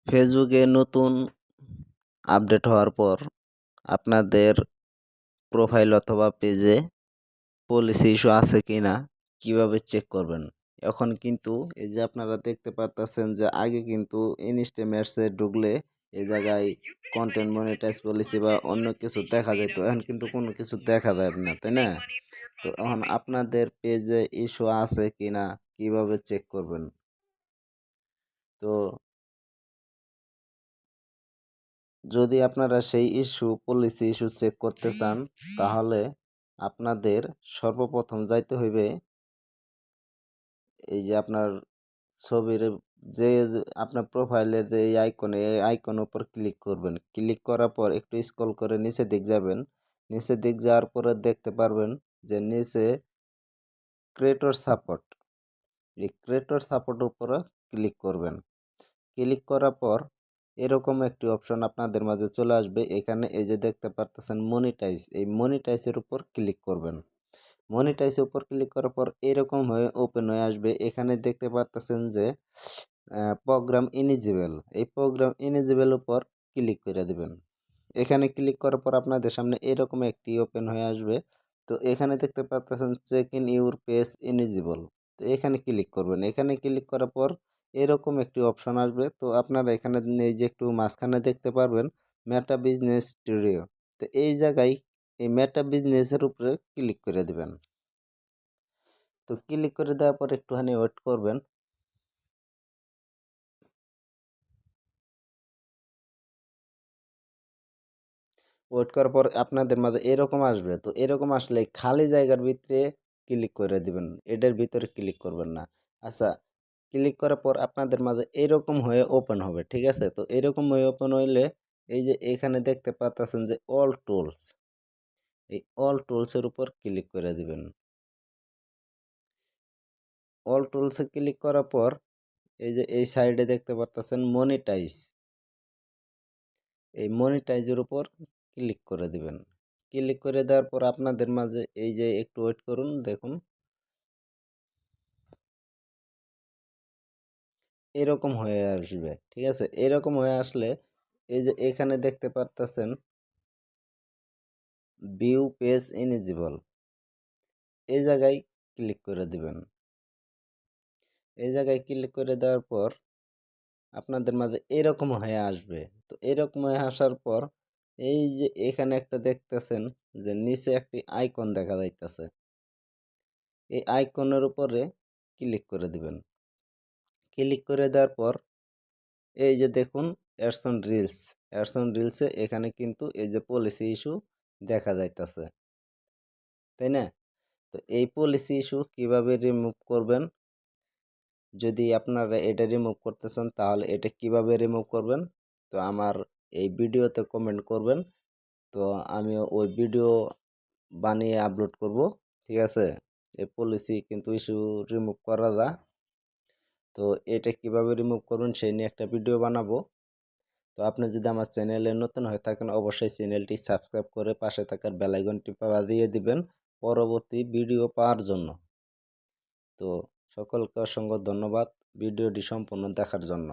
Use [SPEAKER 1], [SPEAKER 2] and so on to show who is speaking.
[SPEAKER 1] ফেসবুকে নতুন আপডেট হওয়ার পর আপনাদের প্রোফাইল অথবা পেজে পলিসি ইস্যু আছে কিনা কিভাবে চেক করবেন? এখন কিন্তু এই যে আপনারা দেখতে পারতেছেন যে আগে কিন্তু ইনস্টামেটসে ঢুকলে এই জায়গায় কন্টেন্ট মনিটাইজ পলিসি বা অন্য কিছু দেখা যেত। এখন কিন্তু কোনো কিছু দেখা যায় না, তাই না? তো এখন আপনাদের পেজে ইস্যু আছে কিনা কিভাবে চেক করবেন? তো যদি আপনারা সেই পলিসি ইস্যু চেক করতে চান, তাহলে আপনাদের সর্বপ্রথম যাইতে হইবে এই যে আপনার ছবির যে আপনার প্রোফাইলে যে এই আইকনের উপর ক্লিক করবেন। ক্লিক করার পর একটু স্ক্রল করে নিচের দিক যাবেন। নিচের দিক যাওয়ার পরে দেখতে পারবেন যে নিচে ক্রিয়েটর সাপোর্ট। এই ক্রিয়েটর সাপোর্টের উপরে ক্লিক করবেন। ক্লিক করার পর এরকম একটি অপশন আপনাদের মাঝে চলে আসবে। এখানে এই যে দেখতে পারতেছেন মনিটাইজ, এই মনিটাইজের উপর ক্লিক করবেন। মনিটাইজের উপর ক্লিক করার পর এরকম হয়ে ওপেন হয়ে আসবে। এখানে দেখতে পারতেছেন যে প্রোগ্রাম ইলিজিবল, এই প্রোগ্রাম ইলিজিবল উপর ক্লিক করে দিবেন। এখানে ক্লিক করার পর আপনাদের সামনে এরকম একটি ওপেন হয়ে আসবে। তো এখানে দেখতে পাচ্ছেন check in your page eligible, তো এখানে ক্লিক করবেন। এখানে ক্লিক করার পর এরকম একটি অপশন আসবে। তো আপনারা এখানে এই যে একটু মাঝখানে দেখতে পারবেন মেটা বিজনেস স্টুডিও, তো এই জায়গায় এই মেটা বিজনেসের উপরে ক্লিক করে দিবেন। তো ক্লিক করে দেওয়ার পর একটুখানি ওয়েট করবেন। ওয়েট করার পর আপনাদের মাঝে এরকম আসবে। তো এরকম আসলে খালি জায়গার ভিতরে ক্লিক করে দিবেন, এটার ভিতরে ক্লিক করবেন না। আচ্ছা, ক্লিক করার পর আপনাদের মাঝে এরকম হয়ে ওপেন হবে, ঠিক আছে? তো এরকম হয়ে ওপেন হইলে এই যে এখানে দেখতে পাচ্ছেন যে অল টুলস, এই অল টুলসের উপর ক্লিক করে দিবেন। অল টুলসে ক্লিক করার পর এই যে এই সাইডে দেখতে পাচ্ছেন মনিটাইজ, এই মনিটাইজের উপর ক্লিক করে দিবেন। ক্লিক করে দেওয়ার পর আপনাদের মাঝে এই যে একটু ওয়েট করুন, দেখুন এরকম হয়ে আসবে, ঠিক আছে? এরকম হয়ে আসলে এই যে এখানে দেখতে পারতেছেন ভিউ পেজ ইলিজিবল, এই জায়গায় ক্লিক করে দিবেন। এই জায়গায় ক্লিক করে দেওয়ার পর আপনাদের মাঝে এরকম হয়ে আসবে। তো এরকম হয়ে আসার পর এই যে এখানে একটা দেখতেছেন যে নিচে একটি আইকন দেখা যাইতেছে, এই আইকনের উপরে ক্লিক করে দিবেন। ক্লিক করে দেওয়ার পর এই যে দেখুন অ্যাডস অন রিলসে এখানে কিন্তু এই যে পলিসি ইস্যু দেখা যাইতেছে, তাই না? তো এই পলিসি ইস্যু কিভাবে রিমুভ করবেন, যদি আপনারা এটা রিমুভ করতে চান তাহলে এটা কিভাবে রিমুভ করবেন, তো আমার এই ভিডিওতে কমেন্ট করবেন। তো আমি ওই ভিডিও বানিয়ে আপলোড করব, ঠিক আছে? এই পলিসি কিন্তু ইস্যু রিমুভ করা যায়। তো এটা কিভাবে রিমুভ করবেন সেই নিয়ে একটা ভিডিও বানাবো। তো আপনি যদি আমার চ্যানেলে নতুন হয়ে থাকেন অবশ্যই চ্যানেলটি সাবস্ক্রাইব করে পাশে থাকার বেল আইকনটি বাজিয়ে দিবেন পরবর্তী ভিডিও পাওয়ার জন্য। তো সকলকে অসংখ্য ধন্যবাদ ভিডিওটি সম্পূর্ণ দেখার জন্য।